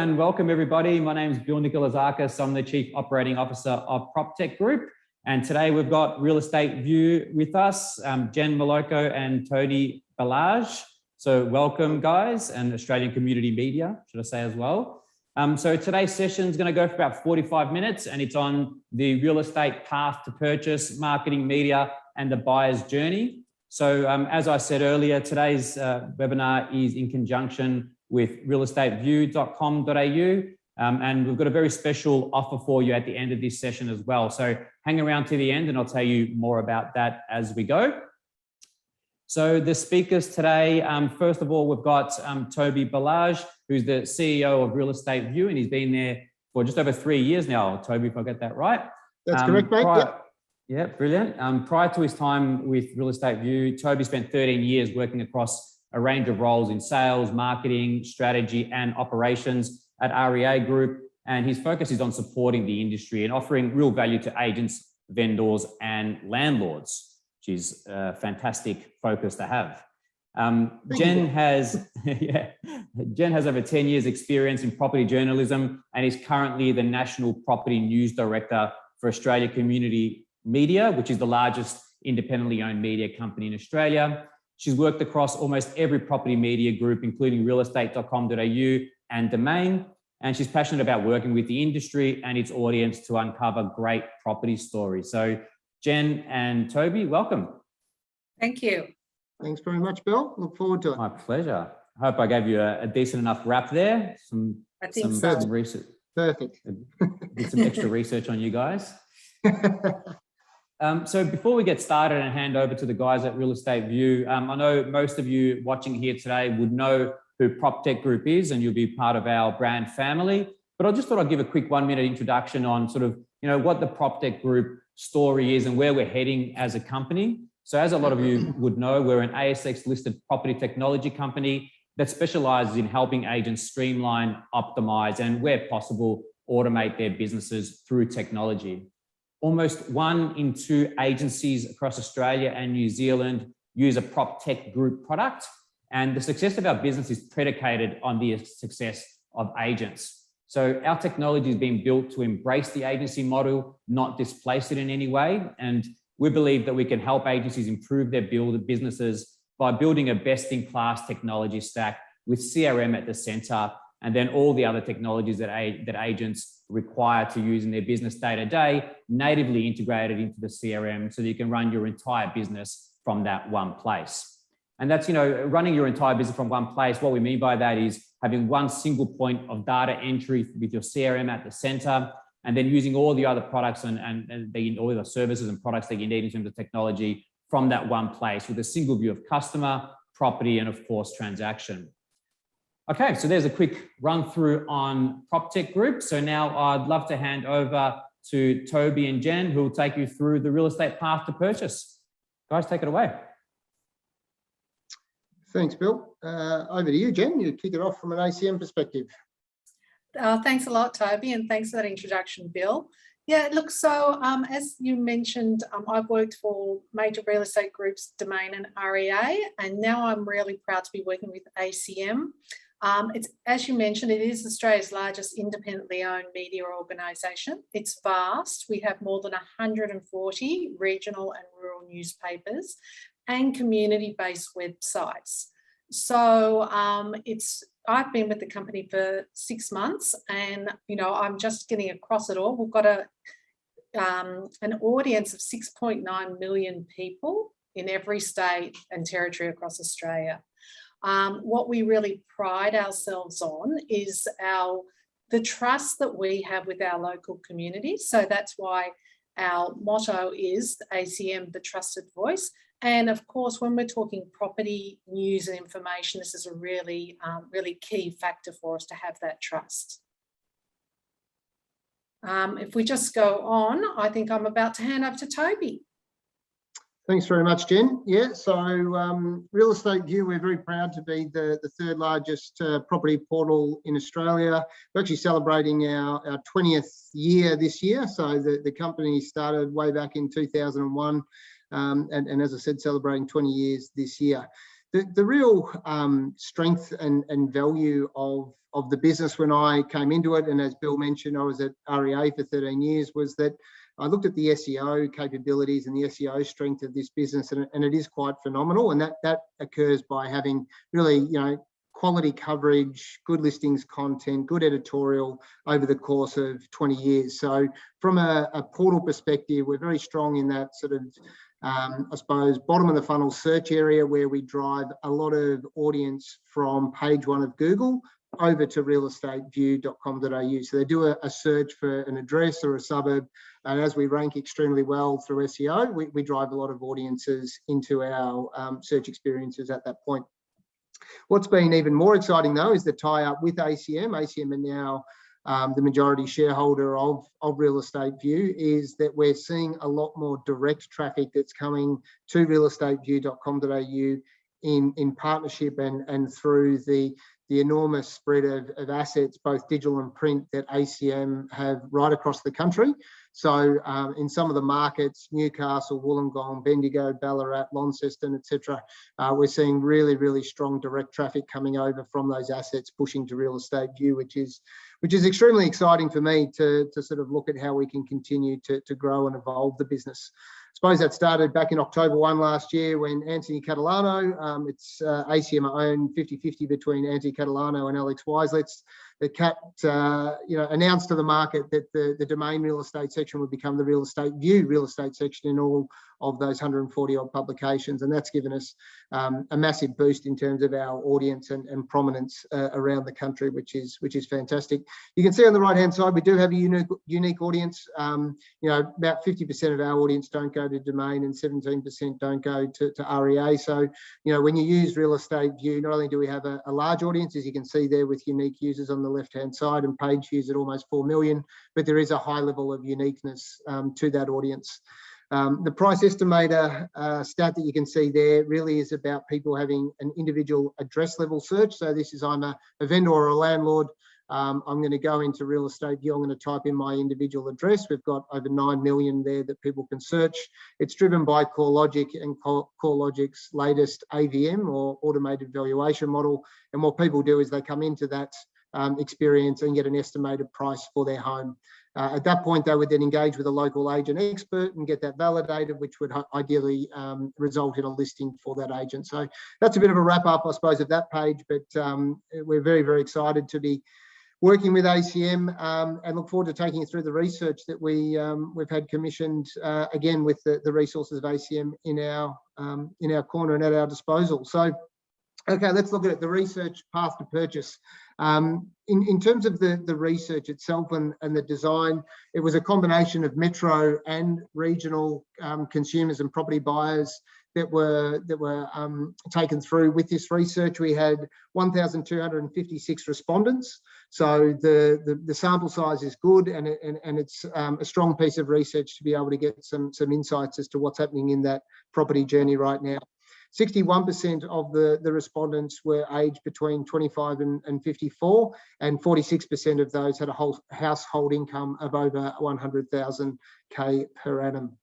and welcome everybody. My name is Bill Nikolazakis. I'm the Chief Operating Officer of PropTech Group. And today we've got Real Estate View with us, Jen Moloko and Tony Balaj. So welcome guys, and Australian Community Media, should I say as well. So today's session is going to go for about 45 minutes and it's on the real estate path to purchase, marketing, media, and the buyer's journey. So as I said earlier, today's webinar is in conjunction with realestateview.com.au, and we've got a very special offer for you at the end of this session as well. So hang around to the end and I'll tell you more about that as we go. So the speakers today, first of all, we've got Toby Balaj, who's the CEO of Real Estate View, and he's been there for just over 3 years now. Toby, if I get that right. That's correct, mate. Yeah, brilliant. Prior to his time with Real Estate View, Toby spent 13 years working across a range of roles in sales, marketing, strategy, and operations at REA Group. And his focus is on supporting the industry and offering real value to agents, vendors, and landlords, which is a fantastic focus to have. Jen has over 10 years experience in property journalism and is currently the National Property News Director for Australia Community Media, which is the largest independently owned media company in Australia. She's worked across almost every property media group, including realestate.com.au and Domain. And she's passionate about working with the industry and its audience to uncover great property stories. So Jen and Toby, welcome. Thank you. Thanks very much, Bill. Look forward to it. My pleasure. I hope I gave you a decent enough wrap there. Some research. Perfect. Did some extra research on you guys. So before we get started and hand over to the guys at Real Estate View, I know most of you watching here today would know who PropTech Group is and you'll be part of our brand family. But I just thought I'd give a quick 1 minute introduction on sort of, what the PropTech Group story is and where we're heading as a company. So as a lot of you would know, we're an ASX listed property technology company that specializes in helping agents streamline, optimize, and where possible, automate their businesses through technology. Almost 1 in 2 agencies across Australia and New Zealand use a PropTech Group product, and the success of our business is predicated on the success of agents. So our technology is being built to embrace the agency model, not displace it in any way. And we believe that we can help agencies improve their businesses by building a best-in-class technology stack with CRM at the center, and then all the other technologies that agents require to use in their business day to day, natively integrated into the CRM so that you can run your entire business from that one place. And that's, running your entire business from one place. What we mean by that is having one single point of data entry with your CRM at the center, and then using all the other products and all the services and products that you need in terms of technology from that one place with a single view of customer, property, and of course, transaction. Okay, so there's a quick run through on PropTech Group. So now I'd love to hand over to Toby and Jen, who will take you through the real estate path to purchase. Guys, take it away. Thanks, Bill. Over to you, Jen. You kick it off from an ACM perspective. Thanks a lot, Toby, and thanks for that introduction, Bill. Yeah, look, so as you mentioned, I've worked for major real estate groups, Domain and REA, and now I'm really proud to be working with ACM. It's, as you mentioned, it is Australia's largest independently owned media organisation. It's vast. We have more than 140 regional and rural newspapers and community-based websites. So I've been with the company for 6 months, and I'm just getting across it all. We've got an audience of 6.9 million people in every state and territory across Australia. What we really pride ourselves on is the trust that we have with our local community. So that's why our motto is ACM, the trusted voice. And of course, when we're talking property news and information, this is a really, really key factor for us to have that trust. If we just go on, I think I'm about to hand over to Toby. Thanks very much, Jen. Yeah, so Real Estate View, we're very proud to be the 3rd largest property portal in Australia. We're actually celebrating our 20th year this year. So the company started way back in 2001. And as I said, celebrating 20 years this year. The real strength and value of the business when I came into it, and as Bill mentioned, I was at REA for 13 years, was that I looked at the SEO capabilities and the SEO strength of this business, and it is quite phenomenal. And that occurs by having really, quality coverage, good listings content, good editorial over the course of 20 years. So from a portal perspective, we're very strong in that sort of, I suppose, bottom of the funnel search area, where we drive a lot of audience from page one of Google over to realestateview.com.au. So they do a search for an address or a suburb, and as we rank extremely well through SEO, we drive a lot of audiences into our search experiences at that point. What's been even more exciting, though, is the tie-up with ACM. ACM are now the majority shareholder of Real Estate View, is that we're seeing a lot more direct traffic that's coming to realestateview.com.au in partnership and through the enormous spread of assets, both digital and print, that ACM have right across the country. So in some of the markets, Newcastle, Wollongong, Bendigo, Ballarat, Launceston, etc., we're seeing really, really strong direct traffic coming over from those assets, pushing to Real Estate View, which is extremely exciting for me to sort of look at how we can continue to grow and evolve the business. I suppose that started back in October 1 last year, when Anthony Catalano, it's ACM owned 50-50 between Anthony Catalano and Alex Weislitz. The CAT, announced to the market that the domain real estate section would become the Real Estate View real estate section in all of those 140 odd publications, and that's given us a massive boost in terms of our audience and prominence around the country, which is fantastic. You can see on the right hand side we do have a unique audience. About 50% of our audience don't go to domain, and 17% don't go to REA. So when you use Real Estate View, not only do we have a large audience, as you can see there, with unique users on the left hand side and page views at almost 4 million, but there is a high level of uniqueness to that audience. The price estimator stat that you can see there really is about people having an individual address level search. So this is, I'm a vendor or a landlord. I'm going to go into Real Estate View. I'm going to type in my individual address. We've got over 9 million there that people can search. It's driven by CoreLogic and CoreLogic's latest AVM, or automated valuation model. And what people do is they come into that experience and get an estimated price for their home. At that point, they would then engage with a local agent expert and get that validated, which would ideally result in a listing for that agent. So that's a bit of a wrap up, I suppose, of that page, but we're very, very excited to be working with ACM and look forward to taking you through the research that we've had commissioned, again, with the resources of ACM in our corner and at our disposal. So, okay, let's look at the research path to purchase. In terms of the research itself and the design, it was a combination of metro and regional consumers and property buyers that were taken through with this research. We had 1,256 respondents, so the sample size is good, and it's a strong piece of research to be able to get some insights as to what's happening in that property journey right now. 61% of the respondents were aged between 25 and 54, and 46% of those had a whole household income of over 100,000 per annum.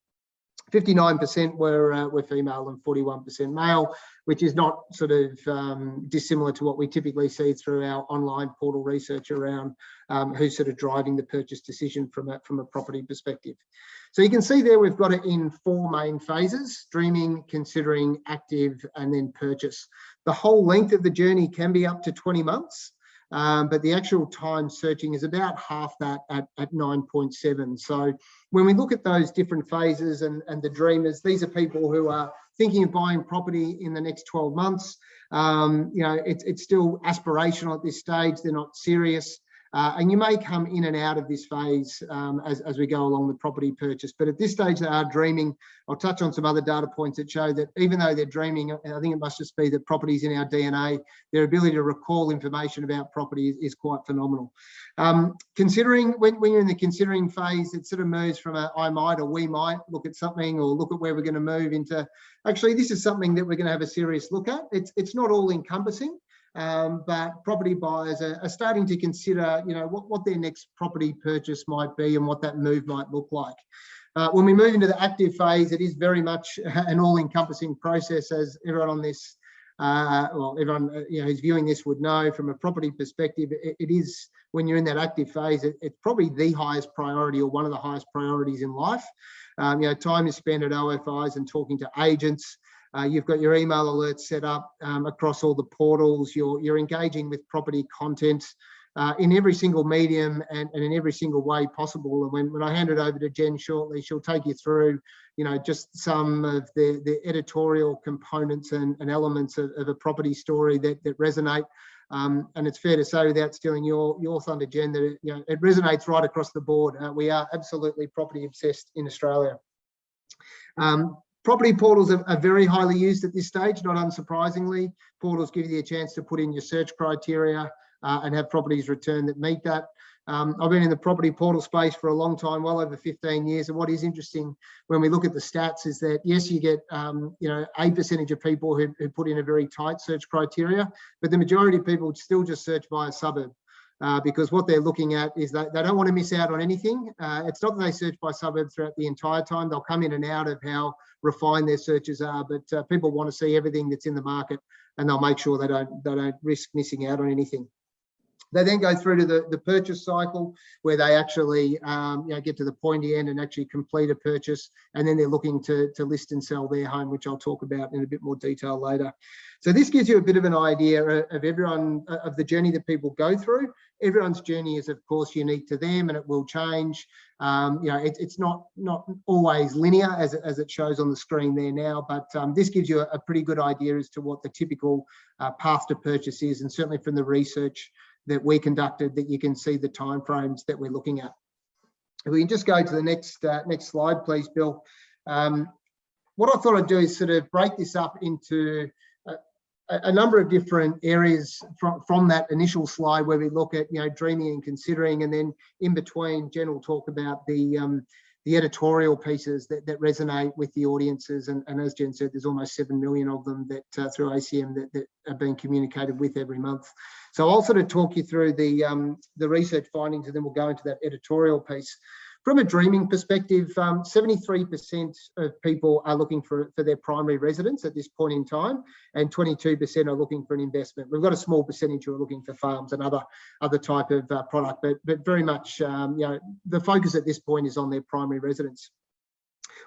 59% were female and 41% male, which is not sort of dissimilar to what we typically see through our online portal research around who's sort of driving the purchase decision from a property perspective. So you can see there we've got it in 4 main phases: dreaming, considering, active, and then purchase. The whole length of the journey can be up to 20 months. But the actual time searching is about half that at 9.7. So when we look at those different phases and the dreamers, these are people who are thinking of buying property in the next 12 months. It's still aspirational at this stage. They're not serious. And you may come in and out of this phase as we go along the property purchase. But at this stage, they are dreaming. I'll touch on some other data points that show that even though they're dreaming, I think it must just be that property's in our DNA. Their ability to recall information about property is quite phenomenal. Considering, when you're in the considering phase, it sort of moves from a I might or we might look at something or look at where we're going to move into, actually, this is something that we're going to have a serious look at. It's not all encompassing. But property buyers are starting to consider, what their next property purchase might be and what that move might look like. When we move into the active phase, it is very much an all-encompassing process, as everyone on this well, everyone who's viewing this would know from a property perspective, it is, when you're in that active phase, it's probably the highest priority or one of the highest priorities in life. Time is spent at OFIs and talking to agents. You've got your email alerts set up across all the portals. You're engaging with property content in every single medium and in every single way possible. And when I hand it over to Jen shortly, she'll take you through, just some of the editorial components and elements of a property story that resonate. And it's fair to say, without stealing your thunder, Jen, that it resonates right across the board. We are absolutely property obsessed in Australia. Property portals are very highly used at this stage, not unsurprisingly. Portals give you a chance to put in your search criteria and have properties returned that meet that. I've been in the property portal space for a long time, well over 15 years. And what is interesting when we look at the stats is that, yes, you get, a percentage of people who put in a very tight search criteria, but the majority of people still just search by a suburb. Because what they're looking at is that they don't want to miss out on anything. It's not that they search by suburb throughout the entire time. They'll come in and out of how refined their searches are, but people want to see everything that's in the market, and they'll make sure they don't risk missing out on anything. They then go through to the purchase cycle, where they actually get to the pointy end and actually complete a purchase, and then they're looking to list and sell their home, which I'll talk about in a bit more detail later. So this gives you a bit of an idea of everyone, of the journey that people go through. Everyone's journey is, of course, unique to them, and it will change. It's not always linear as it shows on the screen there now, but this gives you a pretty good idea as to what the typical path to purchase is, and certainly from the research that we conducted, that you can see the timeframes that we're looking at. If we can just go to the next slide, please, Bill. What I thought I'd do is sort of break this up into a number of different areas from that initial slide, where we look at dreaming and considering, and then in between, Jen will talk about the editorial pieces that resonate with the audiences, and as Jen said, there's almost 7 million of them that through ACM that are being communicated with every month. So I'll sort of talk you through the research findings, and then we'll go into that editorial piece. From a dreaming perspective, 73% of people are looking for their primary residence at this point in time, and 22% are looking for an investment. We've got a small percentage who are looking for farms and other type of product, but very much the focus at this point is on their primary residence.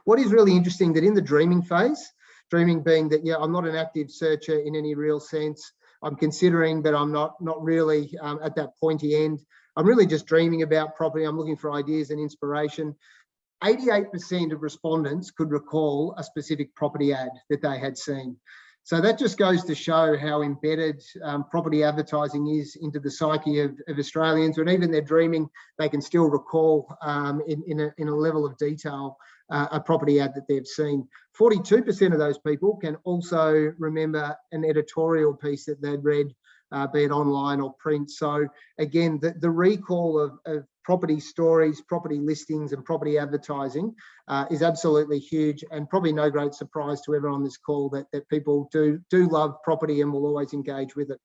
What is really interesting, that in the dreaming phase, dreaming being that I'm not an active searcher in any real sense, I'm considering, but I'm not really at that pointy end. I'm really just dreaming about property. I'm looking for ideas and inspiration. 88% of respondents could recall a specific property ad that they had seen. So that just goes to show how embedded property advertising is into the psyche of Australians. When even they're dreaming, they can still recall in a level of detail a property ad that they've seen. 42% of those people can also remember an editorial piece that they'd read, be it online or print. So again, the recall of property stories, property listings, and property advertising is absolutely huge, and probably no great surprise to everyone on this call that people do love property and will always engage with it.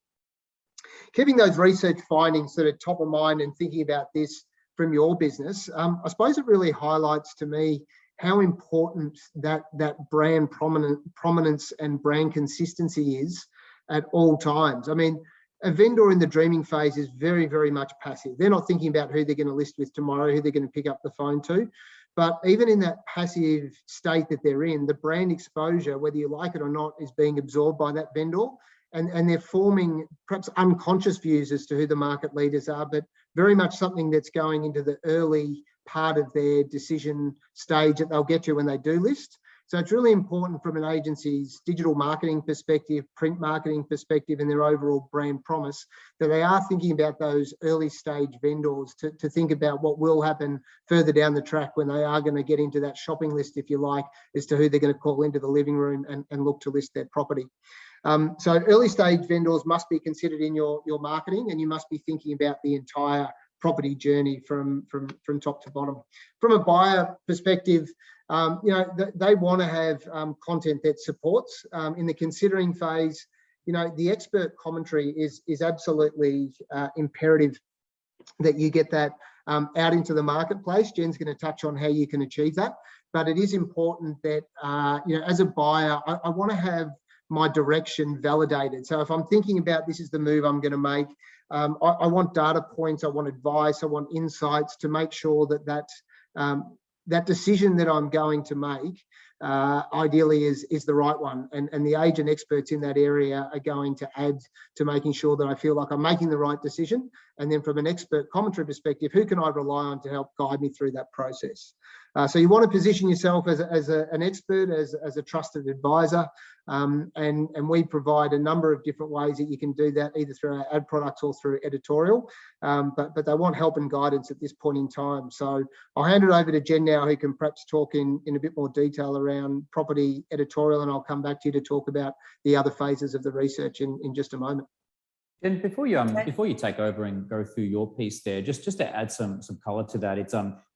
Keeping those research findings sort of top of mind and thinking about this from your business, I suppose it really highlights to me how important that brand prominence and brand consistency is at all times. I mean, a vendor in the dreaming phase is very, very much passive. They're not thinking about who they're going to list with tomorrow, who they're going to pick up the phone to. But even in that passive state that they're in, the brand exposure, whether you like it or not, is being absorbed by that vendor. And they're forming perhaps unconscious views as to who the market leaders are, but very much something that's going into the early part of their decision stage that they'll get to when they do list. So it's really important from an agency's digital marketing perspective, print marketing perspective, and their overall brand promise, that they are thinking about those early stage vendors to think about what will happen further down the track when they are going to get into that shopping list, if you like, as to who they're going to call into the living room and look to list their property. So early stage vendors must be considered in your marketing, and you must be thinking about the entire property journey from top to bottom. From a buyer perspective, they want to have content that supports. In the considering phase, the expert commentary is absolutely imperative that you get that out into the marketplace. Jen's going to touch on how you can achieve that, but it is important that as a buyer, I want to have my direction validated. So if I'm thinking about this is the move I'm going to make, I want data points, I want advice, I want insights to make sure that that decision that I'm going to make ideally is the right one. And the agent experts in that area are going to add to making sure that I feel like I'm making the right decision. And then from an expert commentary perspective, who can I rely on to help guide me through that process? So you want to position yourself as an expert, as a trusted advisor. And we provide a number of different ways that you can do that, either through our ad products or through editorial. But they want help and guidance at this point in time. So I'll hand it over to Jen now, who can perhaps talk in a bit more detail around property editorial, and I'll come back to you to talk about the other phases of the research in just a moment. And before you take over and go through your piece there, just to add some color to that, it's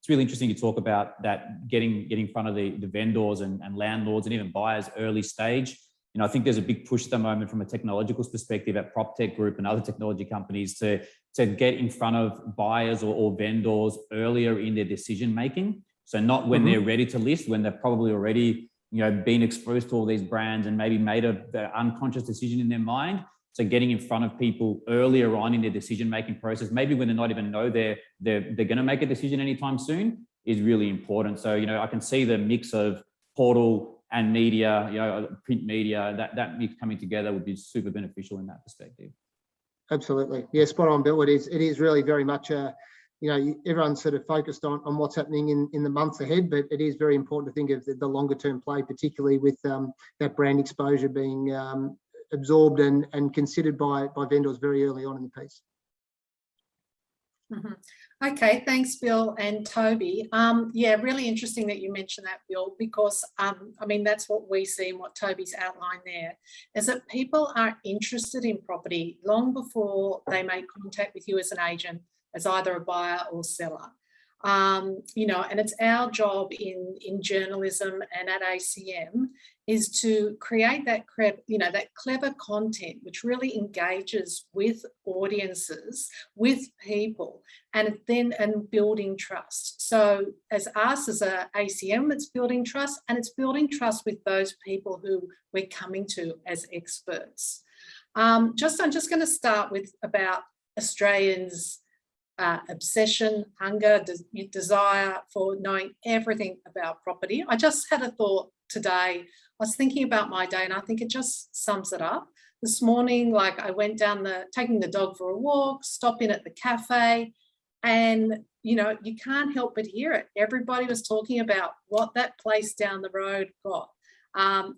really interesting to talk about that getting in front of the vendors and landlords and even buyers early stage. You know, I think there's a big push at the moment from a technological perspective at PropTech Group and other technology companies to get in front of buyers or vendors earlier in their decision making. So not when they're ready to list, when they've probably already been exposed to all these brands and maybe made an unconscious decision in their mind. So getting in front of people earlier on in their decision-making process, maybe when they not even know they're going to make a decision anytime soon, is really important. So, I can see the mix of portal and media, print media, that mix coming together would be super beneficial in that perspective. Absolutely. Yeah, spot on, Bill. It is really very much everyone's sort of focused on what's happening in the months ahead, but it is very important to think of the longer term play, particularly with that brand exposure being absorbed and considered by vendors very early on in the piece. Okay, thanks, Bill and Toby. Yeah, really interesting that you mentioned that, Bill, because I mean, that's what we see and what Toby's outlined there, is that people are interested in property long before they make contact with you as an agent, as either a buyer or seller. And it's our job in journalism and at ACM is to create that clever content which really engages with audiences, with people, and building trust. So as us as a ACM, it's building trust, and it's building trust with those people who we're coming to as experts. I'm just going to start with about Australians' obsession, hunger, desire for knowing everything about property. I just had a thought today. I was thinking about my day, and I think it just sums it up. This morning, I went down taking the dog for a walk, stop in at the cafe, and you can't help but hear it. Everybody was talking about what that place down the road got.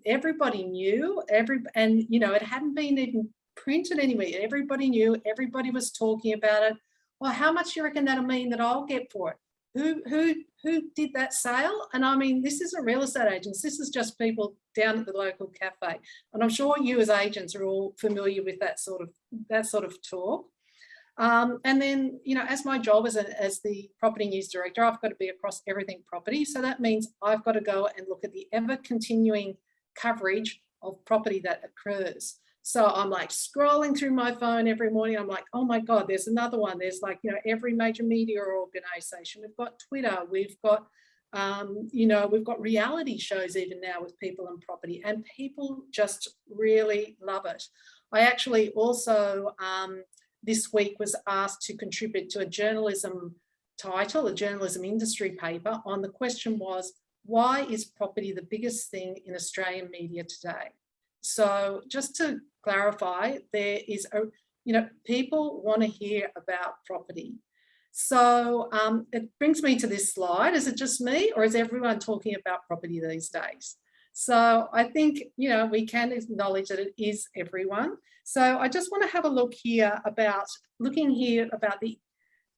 Everybody knew, and it hadn't been even printed anywhere. Everybody knew, everybody was talking about it. Well, how much do you reckon that'll mean that I'll get for it? Who did that sale? And I mean, this isn't real estate agents. This is just people down at the local cafe. And I'm sure you as agents are all familiar with that sort of talk. And then, as my job as the property news director, I've got to be across everything property. So that means I've got to go and look at the ever continuing coverage of property that occurs. So I'm scrolling through my phone every morning. I'm like, oh my God, there's another one. There's every major media organization. We've got Twitter. We've got, we've got reality shows even now with people and property, and people just really love it. I actually also this week was asked to contribute to a journalism title, a journalism industry paper on the question was, why is property the biggest thing in Australian media today? So just to clarify, there is people want to hear about property. So it brings me to this slide. Is it just me, or is everyone talking about property these days? So I think, we can acknowledge that it is everyone. So I just want to have a look here about the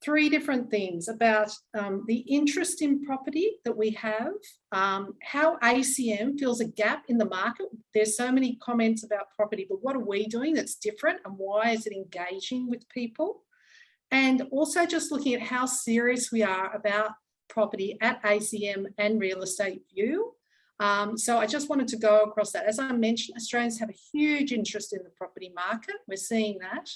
three different things about the interest in property that we have, how ACM feels a gap in the market. There's so many comments about property, but what are we doing that's different, and why is it engaging with people? And also just looking at how serious we are about property at ACM and Real Estate View. So I just wanted to go across that. As I mentioned, Australians have a huge interest in the property market. We're seeing that.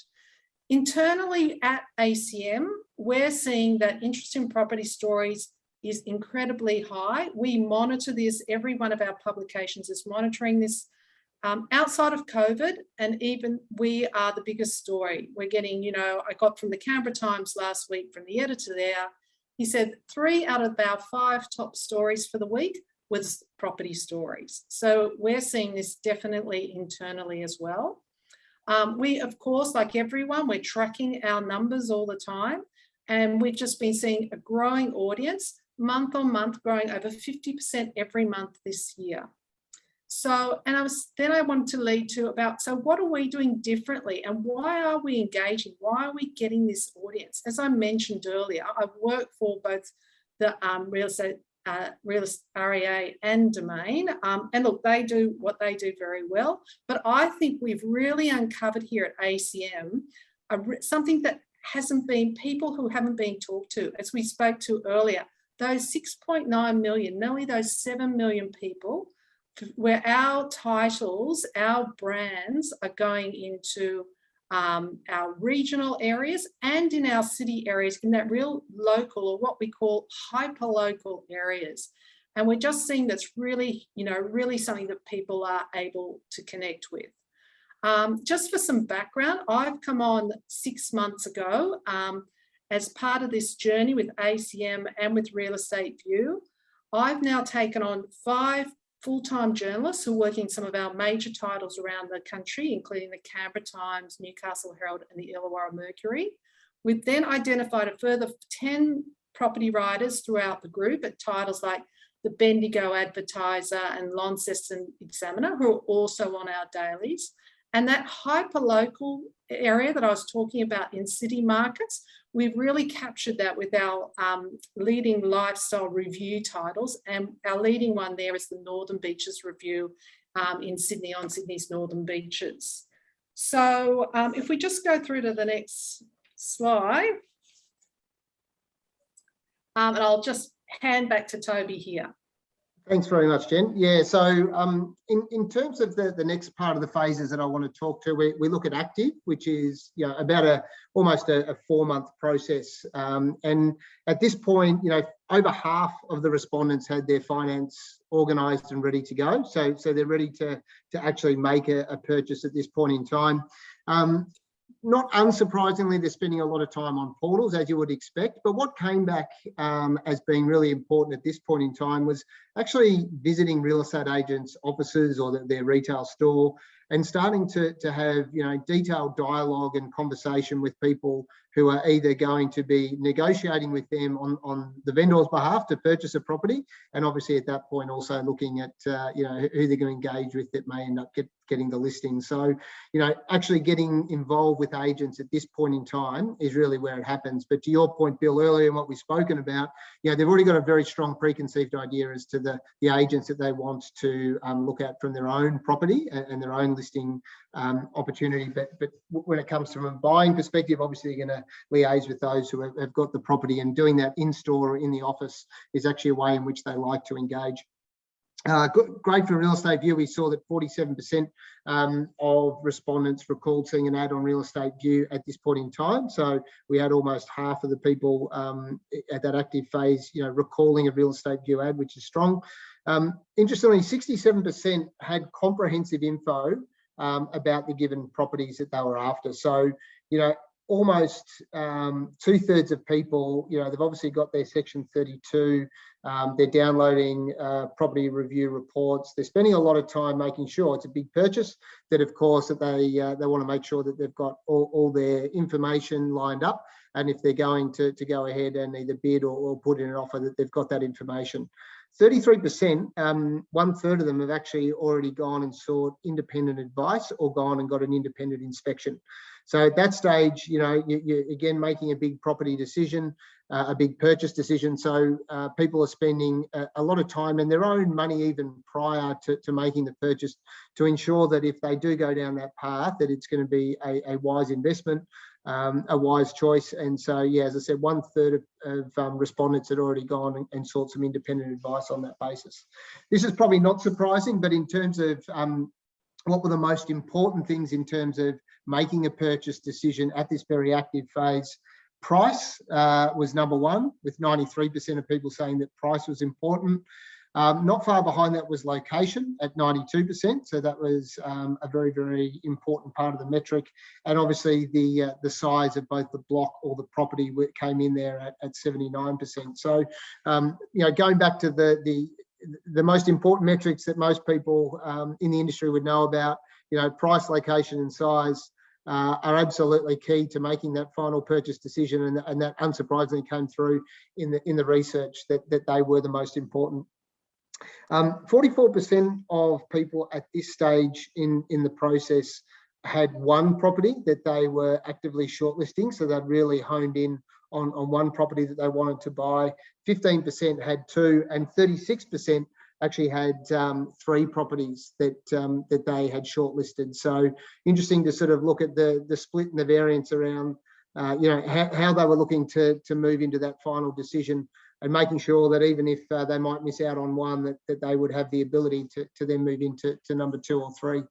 Internally at ACM, we're seeing that interest in property stories is incredibly high. We monitor this. Every one of our publications is monitoring this outside of COVID, and even we are the biggest story. We're getting, I got from the Canberra Times last week from the editor there. He said 3 out of our 5 top stories for the week was property stories. So we're seeing this definitely internally as well. We, of course, like everyone, we're tracking our numbers all the time. And we've just been seeing a growing audience, month on month, growing over 50% every month this year. So, and I wanted to lead to about, so what are we doing differently and why are we engaging? Why are we getting this audience? As I mentioned earlier, I work for both the real estate REA and Domain. And look, they do what they do very well. But I think we've really uncovered here at ACM something that hasn't been, people who haven't been talked to, as we spoke to earlier, those 6.9 million, nearly those 7 million people, where our titles, our brands are going into our regional areas and in our city areas, in that real local, or what we call hyper-local areas. And we're just seeing that's really, really something that people are able to connect with. Just for some background, I've come on 6 months ago as part of this journey with ACM and with Real Estate View. I've now taken on 5 full-time journalists who are working some of our major titles around the country, including the Canberra Times, Newcastle Herald and the Illawarra Mercury. We've then identified a further 10 property writers throughout the group at titles like the Bendigo Advertiser and Launceston Examiner, who are also on our dailies. And that hyper-local area that I was talking about in city markets, we've really captured that with our leading lifestyle review titles. And our leading one there is the Northern Beaches Review in Sydney, on Sydney's Northern Beaches. So if we just go through to the next slide, and I'll just hand back to Toby here. Thanks very much, Jen. Yeah, so in terms of the next part of the phases that I want to talk to, we look at active, which is about almost a 4-month process. And at this point, over half of the respondents had their finance organised and ready to go. So they're ready to actually make a purchase at this point in time. Not unsurprisingly, they're spending a lot of time on portals, as you would expect. But what came back as being really important at this point in time was actually visiting real estate agents' offices or their retail store and starting to have detailed dialogue and conversation with people who are either going to be negotiating with them on the vendor's behalf to purchase a property, and obviously at that point also looking at who they're going to engage with that may end up getting the listing. So actually getting involved with agents at this point in time is really where it happens. But to your point, Bill, earlier and what we've spoken about, they've already got a very strong preconceived idea as to the agents that they want to look at from their own property and their own listing opportunity. But when it comes from a buying perspective, obviously you're going to liaise with those who have got the property, and doing that in store or in the office is actually a way in which they like to engage. Great for Real Estate View. We saw that 47% of respondents recalled seeing an ad on Real Estate View at this point in time. So we had almost half of the people at that active phase, recalling a Real Estate View ad, which is strong. Interestingly, 67% had comprehensive info about the given properties that they were after. So, almost 2/3 of people, they've obviously got their Section 32, they're downloading property review reports, they're spending a lot of time making sure it's a big purchase, that of course that they want to make sure that they've got all their information lined up, and if they're going to go ahead and either bid or put in an offer, that they've got that information. 33%, 1/3 of them have actually already gone and sought independent advice or gone and got an independent inspection. So at that stage, you're again making a big property decision, a big purchase decision. So people are spending a lot of time and their own money even prior to making the purchase to ensure that if they do go down that path, that it's going to be a wise investment, a wise choice. And so, as I said, 1/3 of respondents had already gone and sought some independent advice on that basis. This is probably not surprising, but in terms of what were the most important things in terms of making a purchase decision at this very active phase, price was number one, with 93% of people saying that price was important. Not far behind that was location at 92%. So that was a very, very important part of the metric. And obviously the size of both the block or the property came in there at 79%. So, going back to the most important metrics that most people in the industry would know about, price, location and size are absolutely key to making that final purchase decision. And that unsurprisingly came through in the research that they were the most important. 44% of people at this stage in the process had one property that they were actively shortlisting. So they'd really honed in on one property that they wanted to buy. 15% had two, and 36% actually had 3 properties that they had shortlisted. So interesting to sort of look at the split and the variance around how they were looking to move into that final decision, and making sure that even if they might miss out on one, that they would have the ability to then move into number 2 or 3.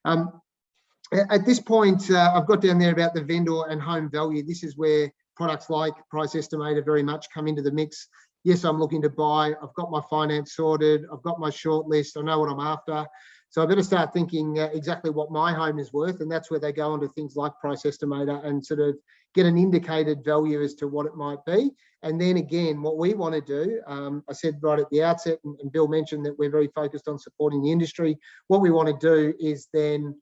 At this point, I've got down there about the vendor and home value. This is where products like Price Estimator very much come into the mix. Yes, I'm looking to buy. I've got my finance sorted. I've got my short list. I know what I'm after. So I better start thinking exactly what my home is worth. And that's where they go onto things like Price Estimator and sort of get an indicated value as to what it might be. And then again, what we want to do, I said right at the outset, and Bill mentioned that we're very focused on supporting the industry. What we want to do is then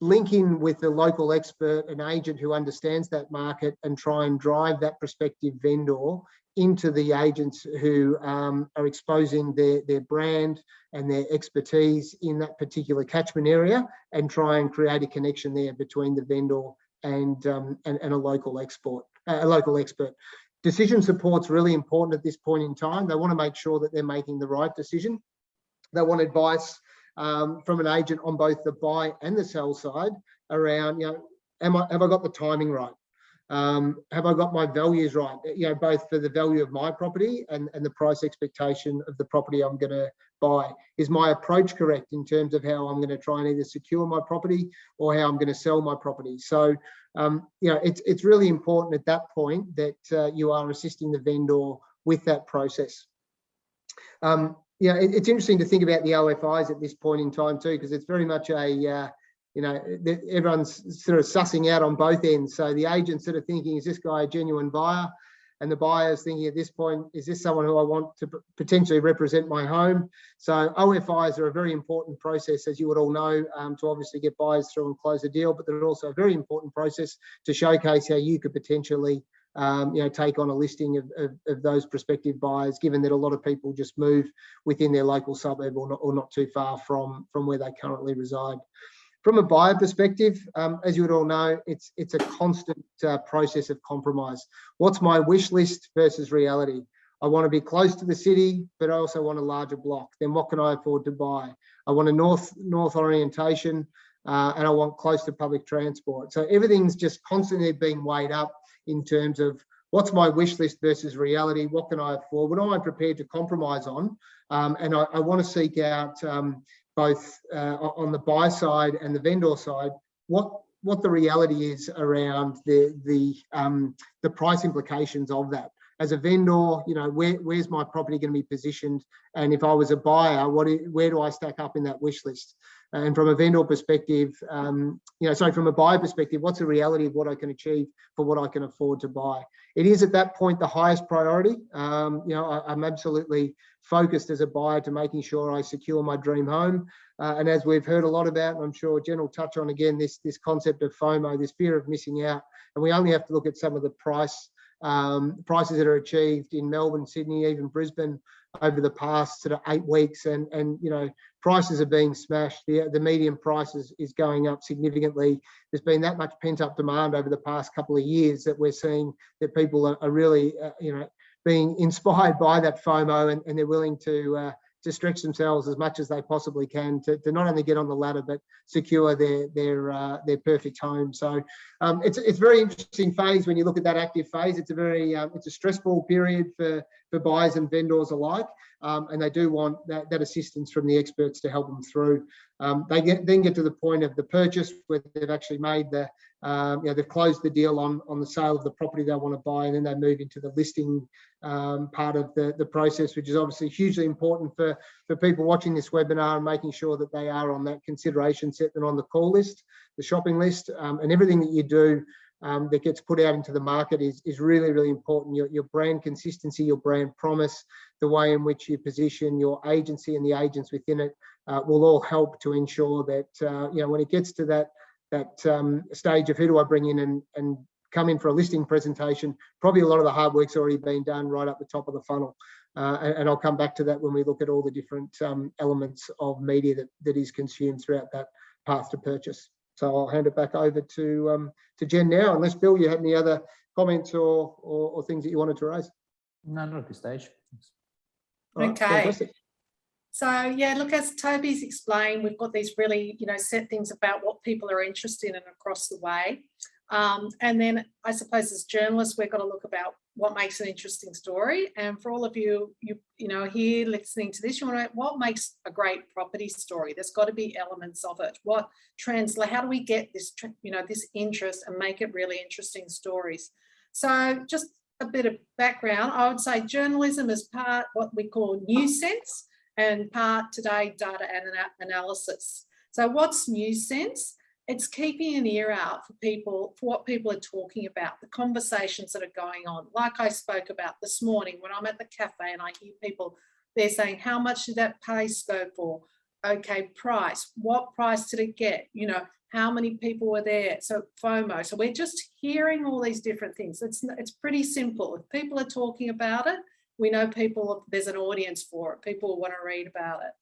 link in with the local expert, an agent who understands that market, and try and drive that prospective vendor into the agents who are exposing their brand and their expertise in that particular catchment area, and try and create a connection there between the vendor and a local expert. Decision support's really important at this point in time. They want to make sure that they're making the right decision. They want advice from an agent on both the buy and the sell side around, have I got the timing right? Have I got my values right? Both for the value of my property and the price expectation of the property I'm going to buy. Is my approach correct in terms of how I'm going to try and either secure my property or how I'm going to sell my property? So, it's really important at that point that you are assisting the vendor with that process. It's interesting to think about the OFIs at this point in time too, because it's very much everyone's sort of sussing out on both ends. So the agent's sort of thinking, is this guy a genuine buyer? And the buyer's thinking at this point, is this someone who I want to potentially represent my home? So OFIs are a very important process, as you would all know, to obviously get buyers through and close a deal, but they're also a very important process to showcase how you could potentially take on a listing of those prospective buyers, given that a lot of people just move within their local suburb or not too far from where they currently reside. From a buyer perspective, as you would all know, it's a constant process of compromise. What's my wish list versus reality? I want to be close to the city, but I also want a larger block. Then what can I afford to buy? I want a north orientation, and I want close to public transport. So everything's just constantly being weighed up in terms of what's my wish list versus reality? What can I afford? What am I prepared to compromise on? And I want to seek out both on the buy side and the vendor side, what the reality is around the price implications of that. As a vendor, where's my property going to be positioned? And if I was a buyer, where do I stack up in that wish list? And from a vendor perspective, from a buyer perspective, what's the reality of what I can achieve for what I can afford to buy? It is at that point the highest priority. I'm absolutely focused as a buyer to making sure I secure my dream home. And as we've heard a lot about, and I'm sure Jen will touch on again, this concept of FOMO, this fear of missing out. And we only have to look at some of the prices that are achieved in Melbourne, Sydney, even Brisbane over the past sort of 8 weeks, and prices are being smashed. The median price is going up significantly. There's been that much pent-up demand over the past couple of years that we're seeing that people are really being inspired by that FOMO, and they're willing to stretch themselves as much as they possibly can to not only get on the ladder but secure their perfect home. So it's a very interesting phase when you look at that active phase. It's a very it's a stressful period for buyers and vendors alike, and they do want that assistance from the experts to help them through. They then get to the point of the purchase where they've actually made they've closed the deal on the sale of the property they want to buy, and then they move into the listing part of the process, which is obviously hugely important for people watching this webinar and making sure that they are on that consideration set and on the call list, the shopping list, and everything that you do that gets put out into the market is really, really important. Your brand consistency, your brand promise, the way in which you position your agency and the agents within it will all help to ensure that when it gets to that stage of who do I bring in and come in for a listing presentation, probably a lot of the hard work's already been done right up the top of the funnel. And I'll come back to that when we look at all the different elements of media that is consumed throughout that path to purchase. So I'll hand it back over to Jen now, unless, Bill, you had any other comments or things that you wanted to raise. No, not at this stage. Right, okay. fantastic. So yeah, look, as Toby's explained, we've got these really, set things about what people are interested in across the way. And then I suppose as journalists, we've got to look about what makes an interesting story. And for all of you, here listening to this, you want to know what makes a great property story. There's got to be elements of it. What translate? How do we get this, this interest and make it really interesting stories? So just a bit of background. I would say journalism is part what we call news sense, and part today data analysis. So what's news sense? It's keeping an ear out for people, for what people are talking about, the conversations that are going on. Like I spoke about this morning when I'm at the cafe and I hear people, they're saying, how much did that place go for? Okay, price. What price did it get? How many people were there? So FOMO. So we're just hearing all these different things. It's pretty simple. If people are talking about it, we know there's an audience for it. People want to read about it.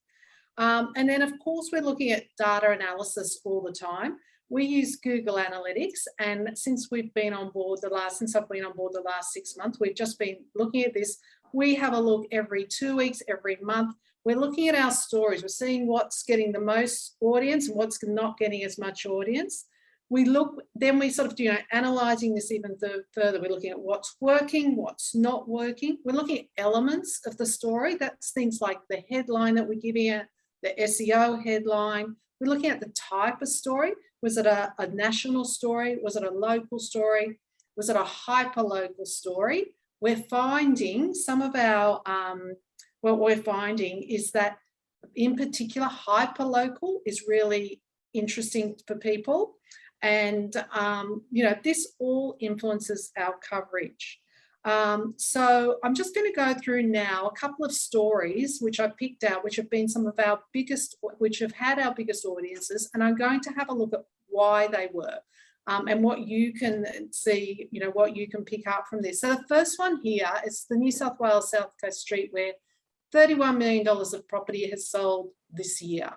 And then, of course, we're looking at data analysis all the time. We use Google Analytics, and since we've been on board since I've been on board the last 6 months, we've just been looking at this. We have a look every 2 weeks, every month. We're looking at our stories. We're seeing what's getting the most audience and what's not getting as much audience. Then we sort of, analysing this even further. We're looking at what's working, what's not working. We're looking at elements of the story. That's things like the headline that we're giving it, the SEO headline. We're looking at the type of story. Was it a national story? Was it a local story? Was it a hyper-local story? We're finding some of our, what we're finding is that in particular, hyper-local is really interesting for people. And, this all influences our coverage. So I'm just going to go through now a couple of stories which I picked out, which have been some of our biggest, which have had our biggest audiences, and I'm going to have a look at why they were and what you can see, what you can pick up from this. So the first one here is the New South Wales South Coast Street, where $31 million of property has sold this year.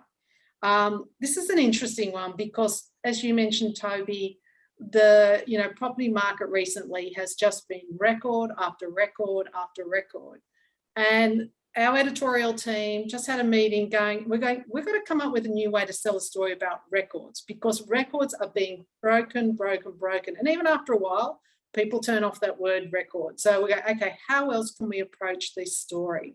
This is an interesting one because, as you mentioned, Toby, the property market recently has just been record after record after record, and our editorial team just had a meeting we've got to come up with a new way to sell a story about records, because records are being broken, and even after a while people turn off that word record. So we go, okay, how else can we approach this story?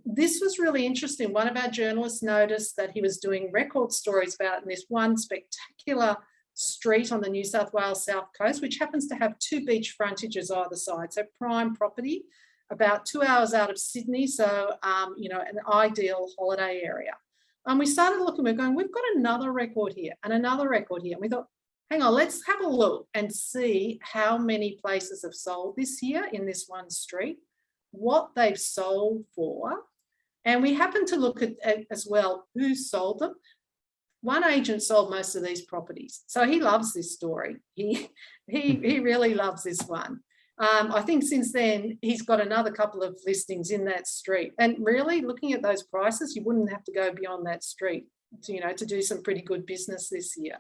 This was really interesting. One of our journalists noticed that he was doing record stories about in this one spectacular street on the New South Wales South Coast, which happens to have 2 beach frontages either side. So prime property, about 2 hours out of Sydney. So, an ideal holiday area. And we started looking, we're going, we've got another record here and another record here. And we thought, hang on, let's have a look and see how many places have sold this year in this one street, what they've sold for. And we happened to look at as well who sold them. One agent sold most of these properties, so he loves this story. He really loves this one. I think since then he's got another couple of listings in that street. And really, looking at those prices, you wouldn't have to go beyond that street, to do some pretty good business this year.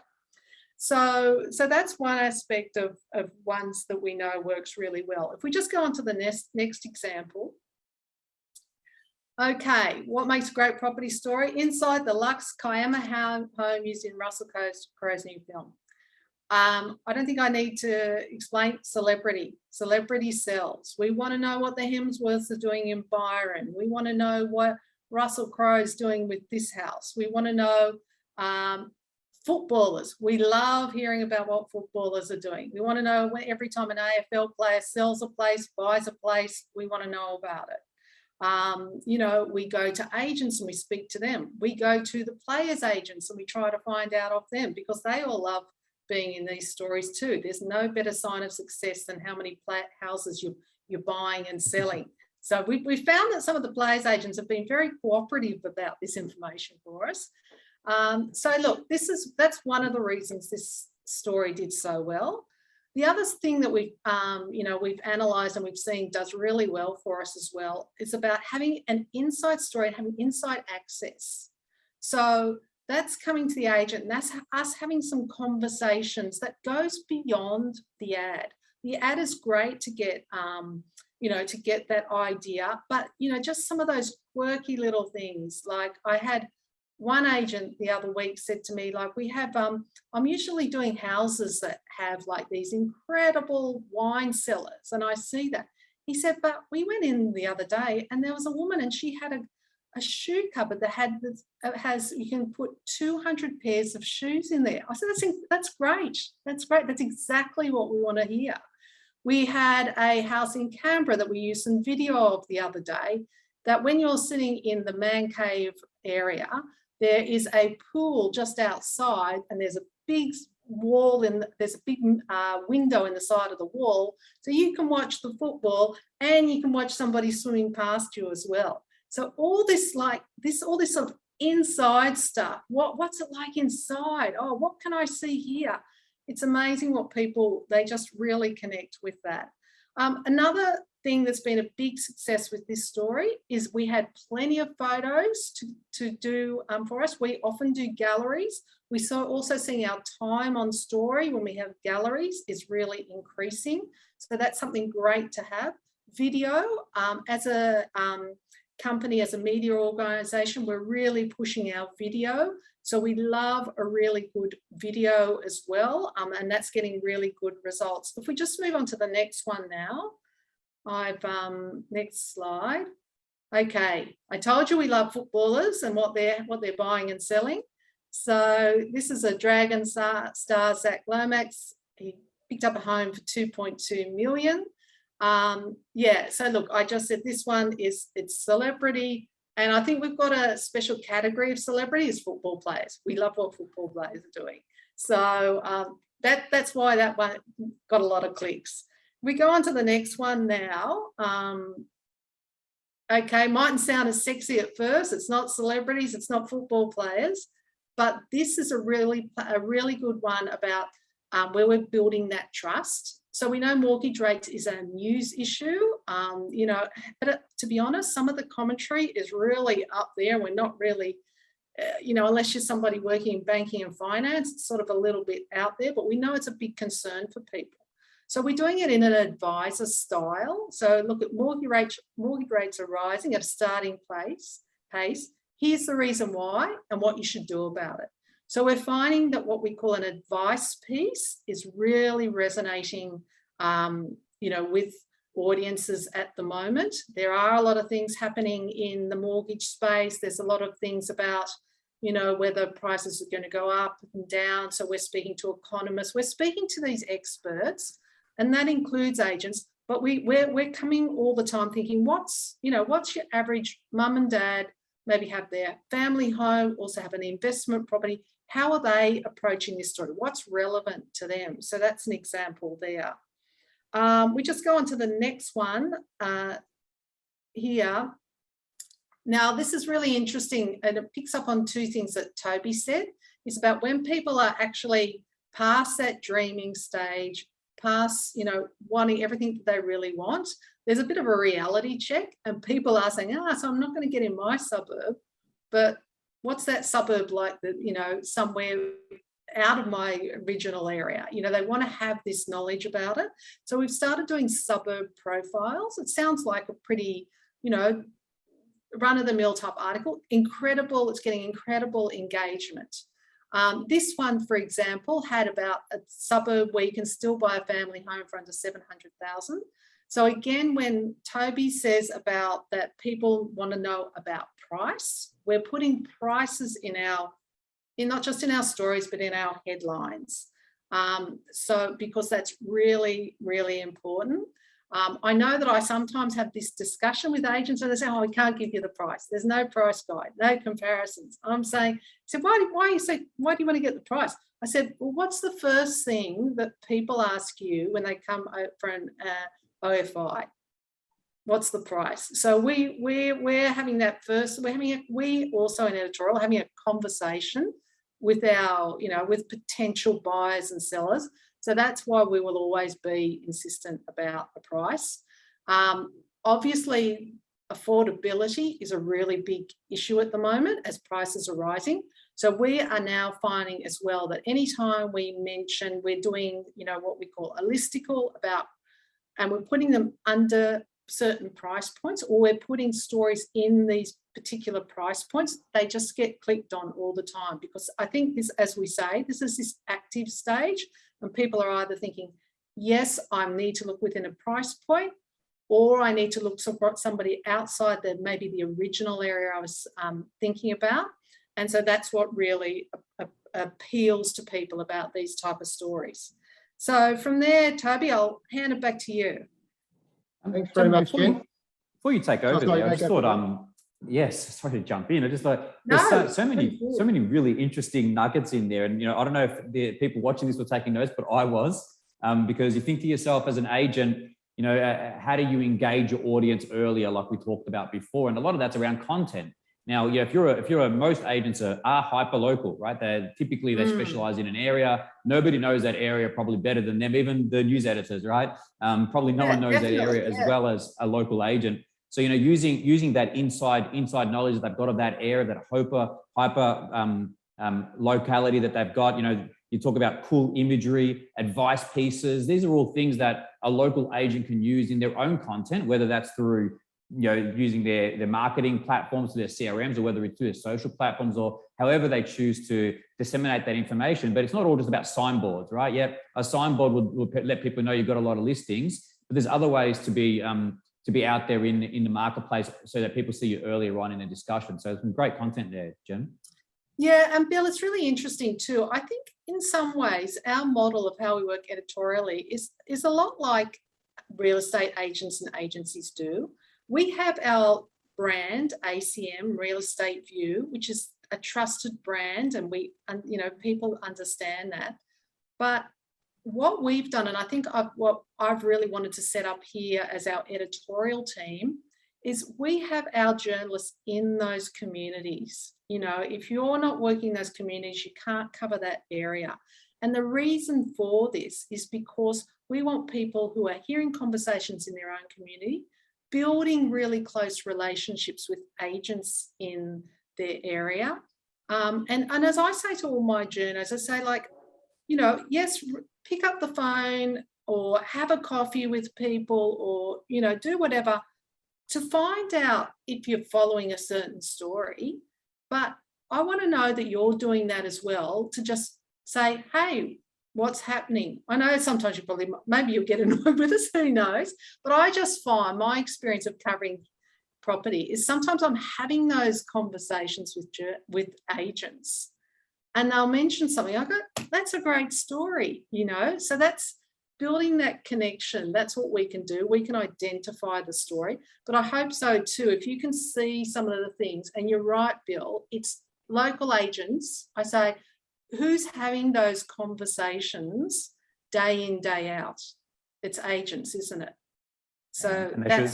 So that's one aspect of ones that we know works really well. If we just go on to the next example. Okay, what makes a great property story? Inside the Luxe Kiama home used in Russell Crowe's new film. I don't think I need to explain celebrity. Celebrity sells. We want to know what the Hemsworths are doing in Byron. We want to know what Russell Crowe's doing with this house. We want to know footballers. We love hearing about what footballers are doing. We want to know when, every time an AFL player sells a place, buys a place, we want to know about it. You know, we go to agents and we speak to them. We go to the players' agents and we try to find out of them, because they all love being in these stories too. There's no better sign of success than how many houses you're buying and selling. So we found that some of the players' agents have been very cooperative about this information for us. So look, that's one of the reasons this story did so well. The other thing that we've analysed and we've seen does really well for us as well is about having an inside story and having inside access. So that's coming to the agent, and that's us having some conversations that goes beyond the ad. The ad is great to get, to get that idea, but, just some of those quirky little things. Like I had one agent the other week said to me, like, we have, I'm usually doing houses that have like these incredible wine cellars, and I see that. He said, but we went in the other day and there was a woman and she had a shoe cupboard that has, you can put 200 pairs of shoes in there. I said, that's great. That's great. That's exactly what we want to hear. We had a house in Canberra that we used some video of the other day, that when you're sitting in the man cave area, there is a pool just outside and there's a big wall there's a big window in the side of the wall, so you can watch the football and you can watch somebody swimming past you as well. So all this sort of inside stuff, what's it like inside? Oh, what can I see here? It's amazing what people, they just really connect with that. Another thing that's been a big success with this story is we had plenty of photos to do for us. We often do galleries. We also seeing our time on story when we have galleries is really increasing. So that's something great to have. Video, as a company, as a media organisation, we're really pushing our video. So we love a really good video as well, and that's getting really good results. If we just move on to the next one now. Next slide. Okay, I told you we love footballers and what they're buying and selling. So this is a Dragon star, Zach Lomax. He picked up a home for 2.2 million. Yeah, so look, I just said this one it's celebrity, and I think we've got a special category of celebrity is football players. We love what football players are doing. So that's why that one got a lot of clicks. We go on to the next one now. Okay, mightn't sound as sexy at first. It's not celebrities, it's not football players, but this is a really good one about where we're building that trust. So we know mortgage rates is a news issue, but to be honest, some of the commentary is really up there. We're not really, unless you're somebody working in banking and finance, it's sort of a little bit out there, but we know it's a big concern for people. So we're doing it in an advisor style. So look at mortgage rates are rising at a starting pace. Here's the reason why and what you should do about it. So we're finding that what we call an advice piece is really resonating, with audiences at the moment. There are a lot of things happening in the mortgage space. There's a lot of things about, whether prices are going to go up and down. So we're speaking to economists. We're speaking to these experts, and that includes agents. But we're coming all the time thinking, what's your average mum and dad maybe have their family home, also have an investment property. How are they approaching this story? What's relevant to them? So that's an example there. We just go on to the next one here. Now, this is really interesting, and it picks up on two things that Toby said. It's about when people are actually past that dreaming stage, past, wanting everything that they really want, there's a bit of a reality check, and people are saying, so I'm not going to get in my suburb, but what's that suburb like that, somewhere out of my original area? They want to have this knowledge about it. So we've started doing suburb profiles. It sounds like a pretty, run-of-the-mill type article. Incredible, it's getting incredible engagement. This one, for example, had about a suburb where you can still buy a family home for under 700,000. So again, when Toby says about that people want to know about price, we're putting prices in not just in our stories, but in our headlines. So because that's really, really important. I know that I sometimes have this discussion with agents and they say, oh, we can't give you the price. There's no price guide, no comparisons. I'm saying, so why do you want to get the price? I said, well, what's the first thing that people ask you when they come for an OFI? What's the price? So we're having that first, we also in editorial having a conversation with our, with potential buyers and sellers. So that's why we will always be insistent about the price. Obviously, affordability is a really big issue at the moment as prices are rising. So we are now finding as well that anytime we mention we're doing, what we call a listicle about, and we're putting them under certain price points, or we're putting stories in these particular price points, they just get clicked on all the time, because I think this, as we say, this is this active stage and people are either thinking, yes, I need to look within a price point, or I need to look for somebody outside maybe the original area I was thinking about. And so that's what really appeals to people about these type of stories. So from there, Toby, I'll hand it back to you. Thanks very much, Jen. Before you take over, I just thought, yes, sorry to jump in. I just thought there's so many really interesting nuggets in there. And, I don't know if the people watching this were taking notes, but I was, because you think to yourself as an agent, how do you engage your audience earlier, like we talked about before? And a lot of that's around content. Now, most agents are hyper local, right? They specialize in an area. Nobody knows that area probably better than them, even the news editors, right? Probably no one knows that area as well as a local agent. So, using that inside knowledge that they've got of that area, that hyper locality that they've got, you talk about cool imagery, advice pieces. These are all things that a local agent can use in their own content, whether that's through using their marketing platforms, their CRMs, or whether it's through their social platforms, or however they choose to disseminate that information. But it's not all just about signboards, right? Yep, a signboard would let people know you've got a lot of listings, but there's other ways to be out there in the marketplace so that people see you earlier on in the discussion. So there's some great content there, Jen. Yeah, and Bill, it's really interesting too. I think in some ways our model of how we work editorially is a lot like real estate agents and agencies do. We have our brand, ACM, Real Estate View, which is a trusted brand, and people understand that. But what we've done, and I think what I've really wanted to set up here as our editorial team, is we have our journalists in those communities. If you're not working in those communities, you can't cover that area. And the reason for this is because we want people who are hearing conversations in their own community, building really close relationships with agents in their area. And as I say to all my journos, I say, yes, pick up the phone or have a coffee with people, or, do whatever to find out if you're following a certain story. But I want to know that you're doing that as well, to just say, hey, what's happening? I know sometimes maybe you'll get annoyed with us, who knows? But I just find my experience of covering property is sometimes I'm having those conversations with agents, and they'll mention something. I go, that's a great story, So that's building that connection. That's what we can do. We can identify the story. But I hope so too, if you can see some of the things, and you're right, Bill, it's local agents. I say, who's having those conversations day in, day out? It's agents, isn't it? So they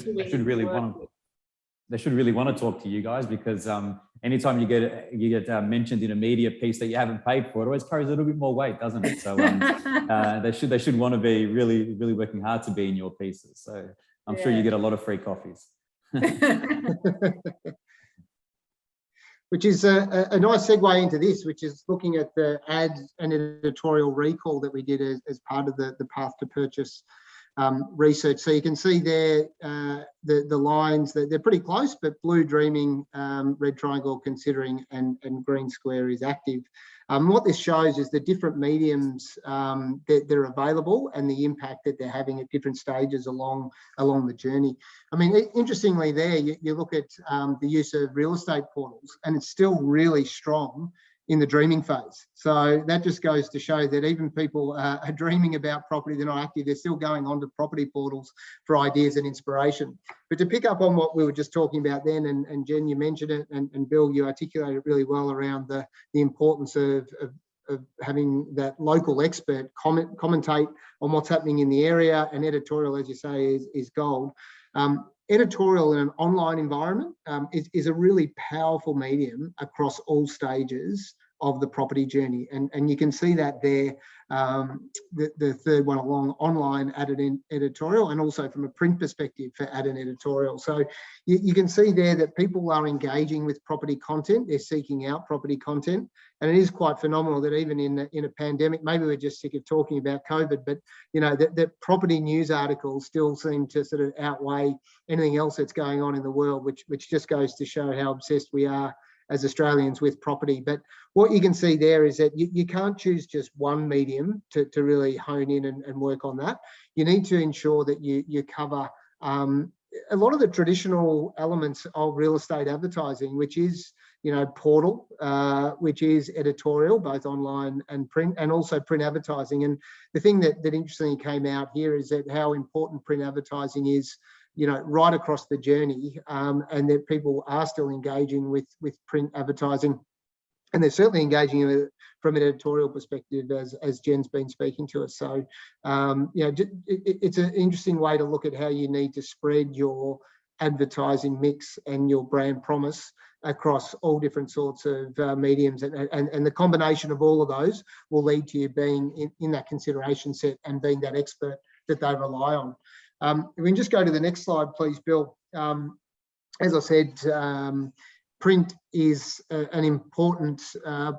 should really want to talk to you guys, because anytime you get mentioned in a media piece that you haven't paid for, it always carries a little bit more weight, doesn't it? So they should want to be really, really working hard to be in your pieces. So I'm sure you get a lot of free coffees. Which is a nice segue into this, which is looking at the ad and editorial recall that we did as part of the path to purchase research. So you can see there the lines, that they're pretty close, but blue dreaming, red triangle considering, and green square is active. What this shows is the different mediums that are available and the impact that they're having at different stages along the journey. I mean, interestingly there, you look at the use of real estate portals, and it's still really strong in the dreaming phase. So that just goes to show that even people are dreaming about property, they're not active, they're still going onto property portals for ideas and inspiration. But to pick up on what we were just talking about then, and Jen, you mentioned it, and Bill, you articulated it really well around the importance of having that local expert commentate on what's happening in the area, and editorial, as you say, is gold. Editorial in an online environment is a really powerful medium across all stages of the property journey. And you can see that there, the third one along, online added in editorial, and also from a print perspective for added editorial. So you can see there that people are engaging with property content, they're seeking out property content. And it is quite phenomenal that even in a pandemic, maybe we're just sick of talking about COVID, but you know, that property news articles still seem to sort of outweigh anything else that's going on in the world, which just goes to show how obsessed we are as Australians with property. But what you can see there is that you can't choose just one medium to really hone in and work on that. You need to ensure that you cover a lot of the traditional elements of real estate advertising, which is, you know, portal, which is editorial, both online and print, and also print advertising. And the thing that interestingly came out here is that how important print advertising is, you know, right across the journey, and that people are still engaging with print advertising, and they're certainly engaging with it from an editorial perspective, as Jen's been speaking to us. So, you know, it's an interesting way to look at how you need to spread your advertising mix and your brand promise across all different sorts of mediums, and the combination of all of those will lead to you being in that consideration set and being that expert that they rely on. If we can just go to the next slide, please, Bill. As I said, print is an important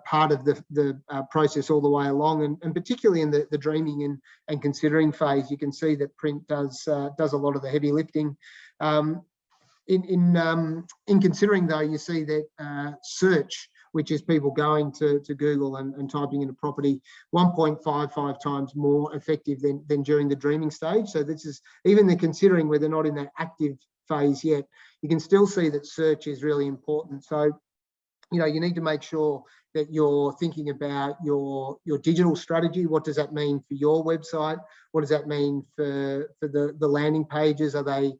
part of the process all the way along, and particularly in the dreaming and considering phase. You can see that print does a lot of the heavy lifting. In considering, though, you see that search, which is people going to Google and typing in a property, 1.55 times more effective than during the dreaming stage. So this is, even the considering where they're not in that active phase yet, you can still see that search is really important. So, you know, you need to make sure that you're thinking about your digital strategy. What does that mean for your website? What does that mean for the landing pages? Are they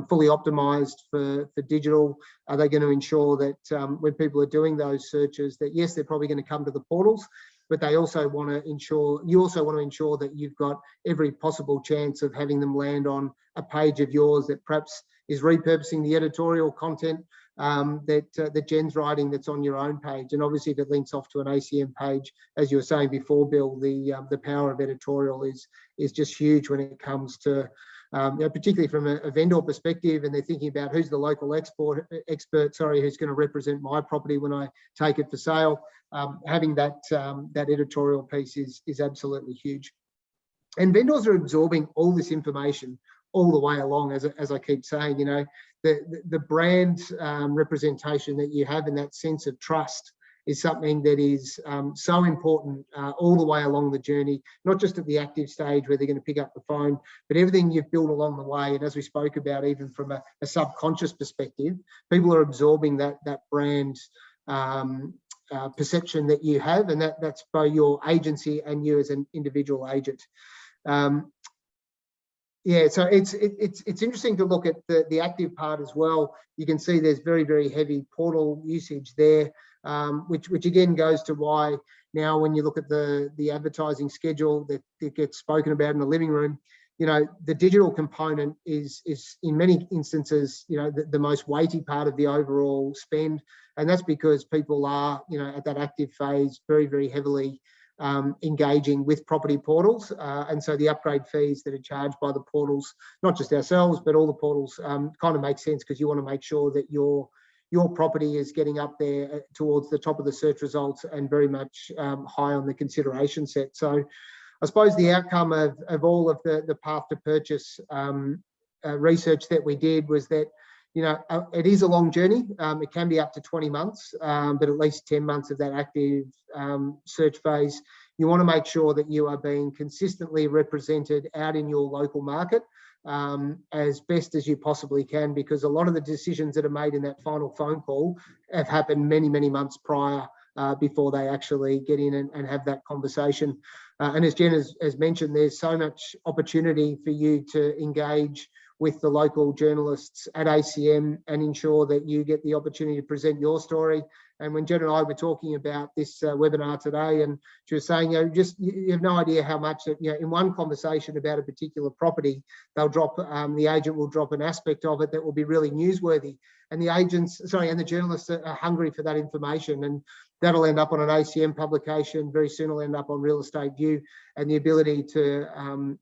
fully optimized for digital? Are they going to ensure that when people are doing those searches, that yes, they're probably going to come to the portals, but they also want to ensure, you also want to ensure that you've got every possible chance of having them land on a page of yours that perhaps is repurposing the editorial content that Jen's writing that's on your own page. And obviously if it links off to an ACM page, as you were saying before, Bill, the power of editorial is just huge when it comes to, you know, particularly from a vendor perspective, and they're thinking about who's the local expert, who's going to represent my property when I take it for sale. Having that editorial piece is absolutely huge. And vendors are absorbing all this information all the way along, as I keep saying. You know, the brand representation that you have and that sense of trust is something that is so important all the way along the journey, not just at the active stage where they're going to pick up the phone, but everything you've built along the way. And as we spoke about, even from a subconscious perspective, people are absorbing that brand perception that you have, and that's both your agency and you as an individual agent. Yeah, so it's interesting to look at the active part as well. You can see there's very, very heavy portal usage there, which again goes to why now when you look at the advertising schedule that gets spoken about in the living room, you know, the digital component is in many instances, you know, the most weighty part of the overall spend. And that's because people are, you know, at that active phase very, very heavily engaging with property portals, and so the upgrade fees that are charged by the portals, not just ourselves but all the portals, kind of make sense, because you want to make sure that your property is getting up there towards the top of the search results and very much high on the consideration set. So I suppose the outcome of all of the path to purchase research that we did was that, it is a long journey. It can be up to 20 months, but at least 10 months of that active search phase. You want to make sure that you are being consistently represented out in your local market as best as you possibly can, because a lot of the decisions that are made in that final phone call have happened many, many months prior before they actually get in and have that conversation. And as Jen has mentioned, there's so much opportunity for you to engage with the local journalists at ACM and ensure that you get the opportunity to present your story. And when Jen and I were talking about this webinar today, and she was saying, you have no idea how much that, in one conversation about a particular property, they'll drop, the agent will drop an aspect of it that will be really newsworthy. And the journalists are hungry for that information, and that'll end up on an ACM publication. Very soon it'll end up on Real Estate View, and the ability to,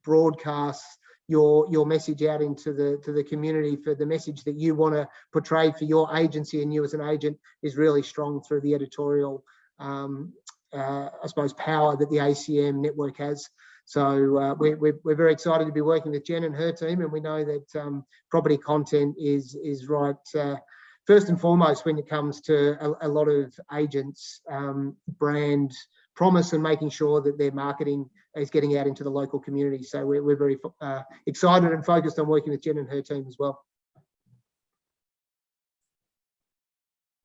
broadcast your message out into the community for the message that you want to portray for your agency and you as an agent is really strong through the editorial, power that the ACM network has. So we're very excited to be working with Jen and her team, and we know that property content is right first and foremost when it comes to a lot of agents' brand promise and making sure that their marketing is getting out into the local community. So we're very excited and focused on working with Jen and her team as well.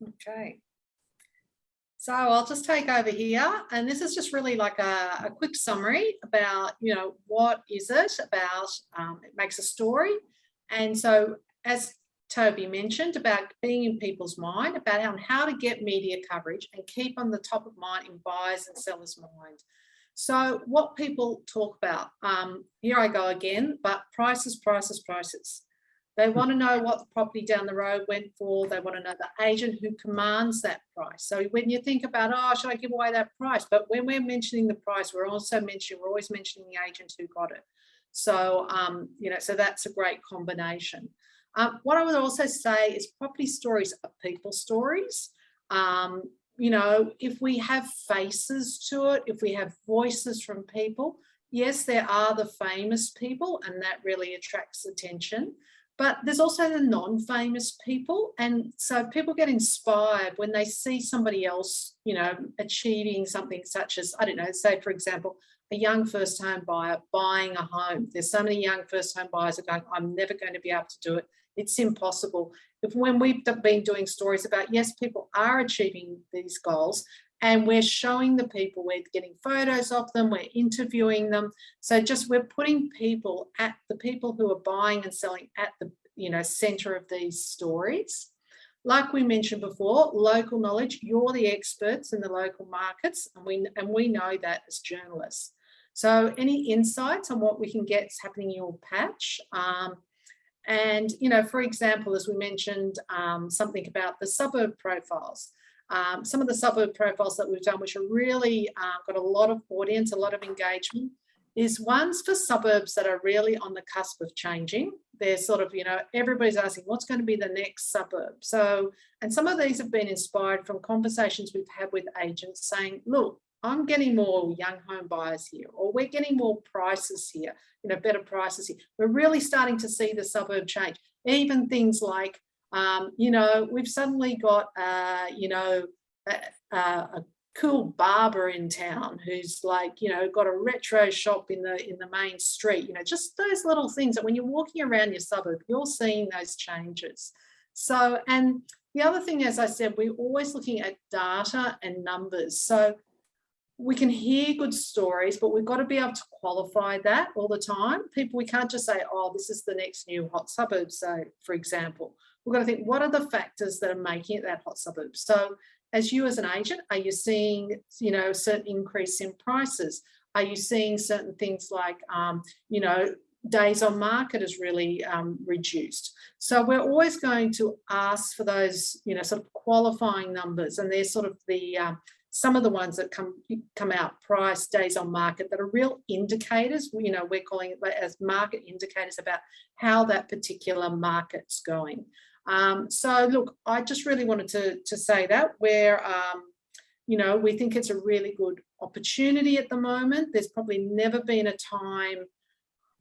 Okay. So I'll just take over here, and this is just really like a quick summary about, what is it about, it makes a story. And so as Toby mentioned about being in people's mind, about how to get media coverage and keep on the top of mind in buyers and sellers' mind. So what people talk about, here I go again, but prices, prices, prices. They want to know what the property down the road went for. They want to know the agent who commands that price. So when you think about, should I give away that price? But when we're mentioning the price, we're always mentioning the agent who got it. So, so that's a great combination. What I would also say is property stories are people stories. If we have faces to it, if we have voices from people, yes, there are the famous people, and that really attracts attention. But there's also the non-famous people. And so people get inspired when they see somebody else, achieving something such as, say, for example, a young first-home buyer buying a home. There's so many young first-home buyers are going, I'm never going to be able to do it. It's impossible. When we've been doing stories about, yes, people are achieving these goals, and we're showing the people, we're getting photos of them, we're interviewing them. So we're putting the people who are buying and selling at the center of these stories. Like we mentioned before, local knowledge, you're the experts in the local markets, and we know that as journalists. So any insights on what we can get is happening in your patch? And, for example, as we mentioned, something about the suburb profiles. Some of the suburb profiles that we've done, which are really got a lot of audience, a lot of engagement, is ones for suburbs that are really on the cusp of changing. They're sort of, everybody's asking what's going to be the next suburb. So, and some of these have been inspired from conversations we've had with agents saying, look, I'm getting more young home buyers here, or we're getting more prices here, better prices here. We're really starting to see the suburb change. Even things like, we've suddenly got, a cool barber in town who's got a retro shop in the main street. Just those little things that when you're walking around your suburb, you're seeing those changes. So, and the other thing, as I said, we're always looking at data and numbers. So we can hear good stories, but we've got to be able to qualify that all the time. We can't just say, this is the next new hot suburb. So, for example, we've got to think, what are the factors that are making it that hot suburb? So as you as an agent, are you seeing, a certain increase in prices? Are you seeing certain things like, days on market is really reduced? So we're always going to ask for those, sort of qualifying numbers, and they're sort of the some of the ones that come out, price, days on market, that are real indicators. We're calling it as market indicators about how that particular market's going. So look, I just really wanted to say that where, we think it's a really good opportunity at the moment. There's probably never been a time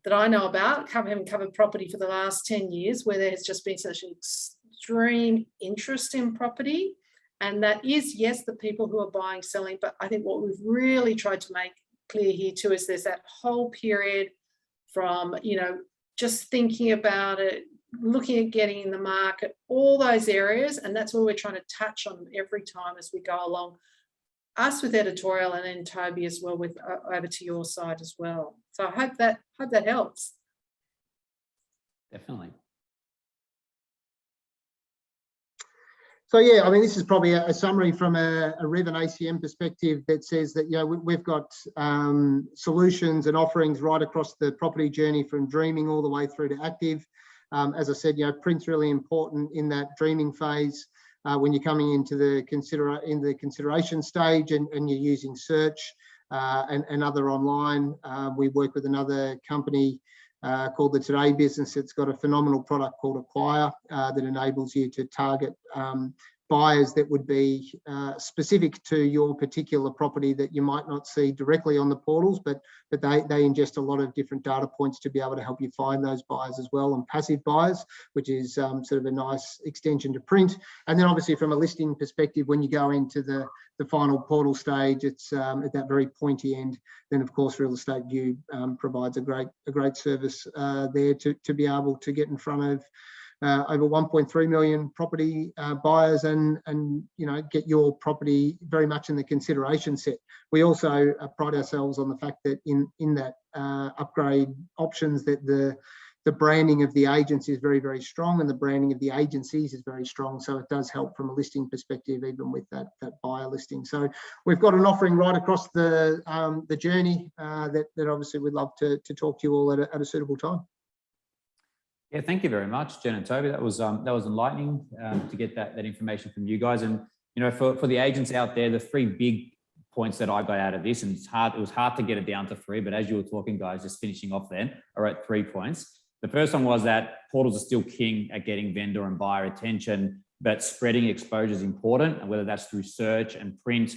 that I know about, having covered property for the last 10 years, where there has just been such an extreme interest in property. And that is, yes, the people who are buying, selling, but I think what we've really tried to make clear here too is there's that whole period from, you know, just thinking about it, looking at getting in the market, all those areas, and that's what we're trying to touch on every time as we go along. Us with Editorial, and then Toby as well with over to your side as well. So I hope that helps. Definitely. So yeah, I mean, this is probably a summary from a Rev and ACM perspective that says that, you know, we've got solutions and offerings right across the property journey, from dreaming all the way through to active. As I said, you know, print's really important in that dreaming phase when you're coming into the consideration stage and you're using search and other online. We work with another company called the Today Business. It's got a phenomenal product called Acquire that enables you to target buyers that would be specific to your particular property that you might not see directly on the portals, but they ingest a lot of different data points to be able to help you find those buyers as well, and passive buyers, which is sort of a nice extension to print. And then obviously from a listing perspective, when you go into the final portal stage, it's at that very pointy end. Then of course Real Estate View provides a great service there to be able to get in front of over 1.3 million property buyers and you know, get your property very much in the consideration set. We also pride ourselves on the fact that in that upgrade options, that the branding of the agents is very, very strong, and the branding of the agencies is very strong. So it does help from a listing perspective, even with that buyer listing. So we've got an offering right across the journey that obviously we'd love to talk to you all at a suitable time. Yeah, thank you very much, Jen and Toby. That was enlightening to get that information from you guys. And you know, for the agents out there, the 3 big points that I got out of this, and it was hard to get it down to 3, but as you were talking, guys, just finishing off then, I wrote 3 points. The first one was that portals are still king at getting vendor and buyer attention, but spreading exposure is important, and whether that's through search and print.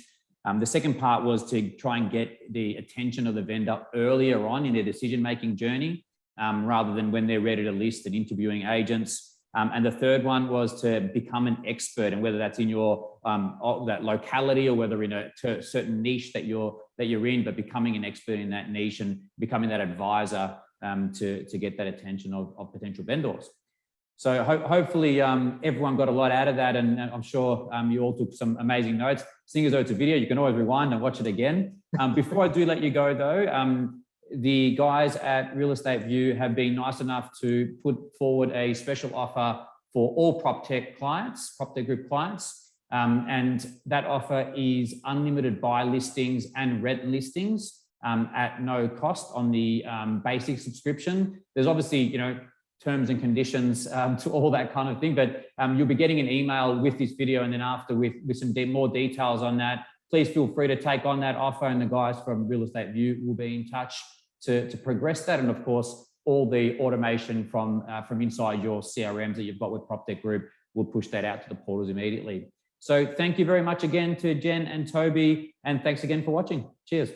The second part was to try and get the attention of the vendor earlier on in their decision-making journey, rather than when they're ready to list and interviewing agents. And the third one was to become an expert, and whether that's in your that locality or whether in a certain niche that you're in, but becoming an expert in that niche and becoming that advisor to get that attention of potential vendors. So hopefully everyone got a lot out of that, and I'm sure you all took some amazing notes. Seeing as though it's a video, you can always rewind and watch it again. Before I do let you go though, the guys at Real Estate View have been nice enough to put forward a special offer for all PropTech clients, PropTech Group clients. And that offer is unlimited buy listings and rent listings at no cost on the basic subscription. There's obviously, you know, terms and conditions to all that kind of thing, but you'll be getting an email with this video, and then after with some more details on that. Please feel free to take on that offer, and the guys from Real Estate View will be in touch to progress that. And of course, all the automation from inside your CRMs that you've got with PropTech Group will push that out to the portals immediately. So thank you very much again to Jen and Toby, and thanks again for watching. Cheers.